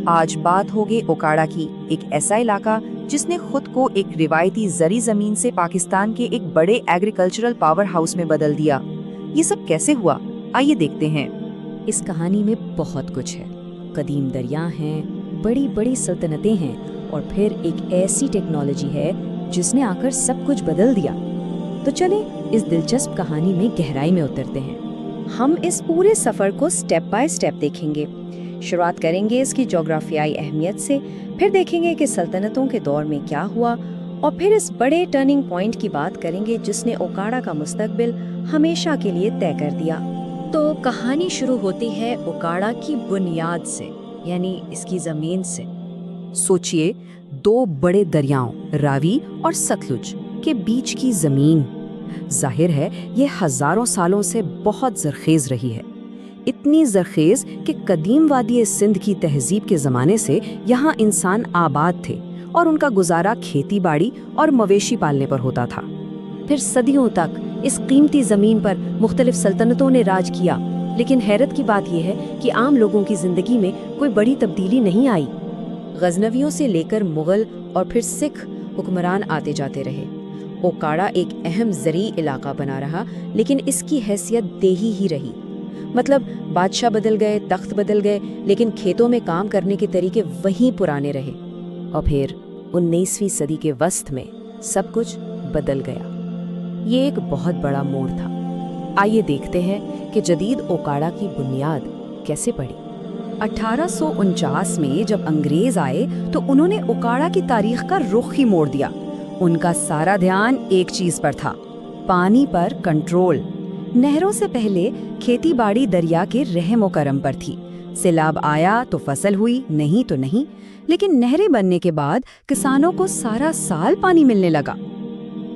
آج بات ہوگی اوکاڑا کی، ایک ایسا علاقہ جس نے خود کو ایک روایتی زرعی زمین سے پاکستان کے ایک بڑے ایگریکلچرل پاور ہاؤس میں بدل دیا۔ یہ سب کیسے ہوا؟ آئیے دیکھتے ہیں۔ اس کہانی میں بہت کچھ ہے۔ قدیم دریا ہیں، بڑی بڑی سلطنتیں ہیں، اور پھر ایک ایسی ٹیکنالوجی ہے جس نے آ کر سب کچھ بدل دیا۔ تو چلیں اس دلچسپ کہانی میں گہرائی میں اترتے ہیں۔ ہم اس پورے سفر کو سٹیپ بائی سٹیپ دیکھیں گے۔ شروعات کریں گے اس کی جغرافیائی اہمیت سے، پھر دیکھیں گے کہ سلطنتوں کے دور میں کیا ہوا، اور پھر اس بڑے ٹرننگ پوائنٹ کی بات کریں گے جس نے اوکاڑا کا مستقبل ہمیشہ کے لیے طے کر دیا۔ تو کہانی شروع ہوتی ہے اوکاڑا کی بنیاد سے، یعنی اس کی زمین سے۔ سوچئے، دو بڑے دریاؤں راوی اور ستلج کے بیچ کی زمین۔ ظاہر ہے یہ ہزاروں سالوں سے بہت زرخیز رہی ہے، اتنی زرخیز کہ قدیم وادی سندھ کی تہذیب کے زمانے سے یہاں انسان آباد تھے اور ان کا گزارا کھیتی باڑی اور مویشی پالنے پر ہوتا تھا۔ پھر صدیوں تک اس قیمتی زمین پر مختلف سلطنتوں نے راج کیا، لیکن حیرت کی بات یہ ہے کہ عام لوگوں کی زندگی میں کوئی بڑی تبدیلی نہیں آئی۔ غزنویوں سے لے کر مغل اور پھر سکھ حکمران آتے جاتے رہے۔ اوکاڑا ایک اہم زرعی علاقہ بنا رہا، لیکن اس کی حیثیت دیہی ہی رہی۔ مطلب بادشاہ بدل گئے، تخت بدل گئے، لیکن کھیتوں میں کام کرنے کے طریقے وہیں پرانے رہے۔ اور پھر 19ویں صدی کے وسط میں سب کچھ بدل گیا۔ یہ ایک بہت بڑا موڑ تھا۔ آئیے دیکھتے ہیں کہ جدید اوکاڑا کی بنیاد کیسے پڑی۔ 1849 میں جب انگریز آئے تو انہوں نے اوکاڑا کی تاریخ کا رخ ہی موڑ دیا۔ ان کا سارا دھیان ایک چیز پر تھا، پانی پر کنٹرول۔ نہروں سے پہلے کھیتی باڑی دریا کے رحم و کرم پر تھی۔ سیلاب آیا تو فصل ہوئی، نہیں تو نہیں۔ لیکن نہریں بننے کے بعد کسانوں کو سارا سال پانی ملنے لگا۔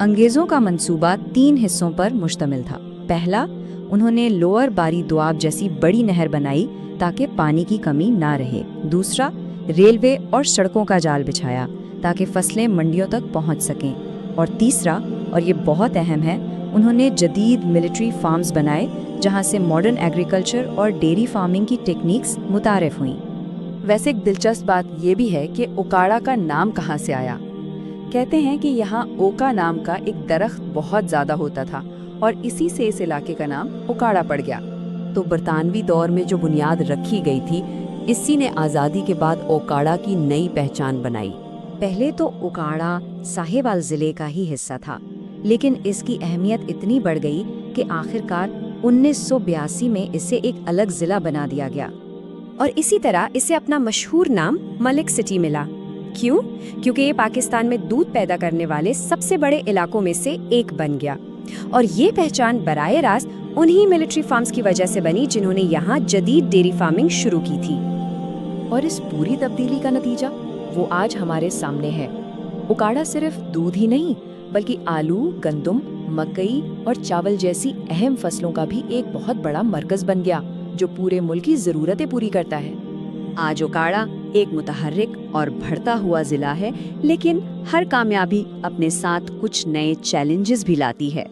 انگریزوں کا منصوبہ 3 حصوں پر مشتمل تھا۔ پہلا، انہوں نے لوئر باری دواب جیسی بڑی نہر بنائی تاکہ پانی کی کمی نہ رہے۔ دوسرا، ریلوے اور سڑکوں کا جال بچھایا تاکہ فصلیں منڈیوں تک پہنچ سکیں۔ اور تیسرا، اور یہ بہت اہم ہے، انہوں نے جدید ملٹری فارمز بنائے جہاں سے ماڈرن ایگریکلچر اور ڈیری فارمنگ کی ٹیکنیکس متعارف ہوئیں۔ ویسے ایک دلچسپ بات یہ بھی ہے کہ اوکاڑا کا نام کہاں سے آیا۔ کہتے ہیں کہ یہاں اوکا نام کا ایک درخت بہت زیادہ ہوتا تھا اور اسی سے اس علاقے کا نام اوکاڑا پڑ گیا۔ تو برطانوی دور میں جو بنیاد رکھی گئی تھی، اسی نے آزادی کے بعد اوکاڑا کی نئی پہچان بنائی۔ پہلے تو اوکاڑا ساہیوال ضلع کا ہی حصہ تھا، لیکن اس کی اہمیت اتنی بڑھ گئی کہ آخرکار 1982 میں اسے ایک الگ ضلع بنا دیا گیا، اور اسی طرح اسے اپنا مشہور نام ملک سٹی ملا۔ کیوں؟ کیونکہ یہ پاکستان میں دودھ پیدا کرنے والے سب سے بڑے علاقوں میں سے ایک بن گیا، اور یہ پہچان براہ راست انہی ملٹری فارمز کی وجہ سے بنی جنہوں نے یہاں جدید ڈیری فارمنگ شروع کی تھی۔ اور اس پوری تبدیلی کا نتیجہ وہ آج ہمارے سامنے ہے۔ اوکاڑا صرف دودھ ہی نہیں، بلکہ آلو، گندم، مکئی اور چاول جیسی اہم فصلوں کا بھی ایک بہت بڑا مرکز بن گیا جو پورے ملک کی ضرورتیں پوری کرتا ہے۔ آج اوکاڑا ایک متحرک اور بڑھتا ہوا ضلع ہے، لیکن ہر کامیابی اپنے ساتھ کچھ نئے چیلنجز بھی لاتی ہے۔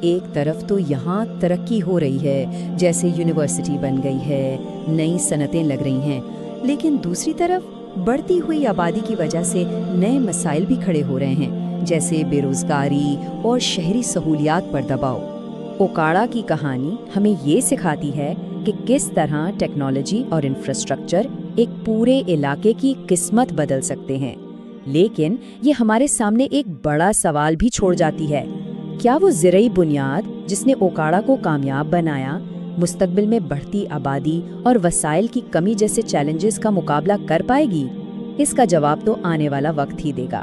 ایک طرف تو یہاں ترقی ہو رہی ہے، جیسے یونیورسٹی بن گئی ہے، نئی صنعتیں لگ رہی ہیں، لیکن دوسری طرف بڑھتی ہوئی آبادی کی وجہ سے نئے مسائل بھی کھڑے ہو رہے ہیں، جیسے بے روزگاری اور شہری سہولیات پر دباؤ۔ اوکاڑا کی کہانی ہمیں یہ سکھاتی ہے کہ کس طرح ٹیکنالوجی اور انفراسٹرکچر ایک پورے علاقے کی قسمت بدل سکتے ہیں، لیکن یہ ہمارے سامنے ایک بڑا سوال بھی چھوڑ جاتی ہے۔ کیا وہ زرعی بنیاد جس نے اوکاڑا کو کامیاب بنایا، مستقبل میں بڑھتی آبادی اور وسائل کی کمی جیسے چیلنجز کا مقابلہ کر پائے گی؟ اس کا جواب تو آنے والا وقت ہی دے گا۔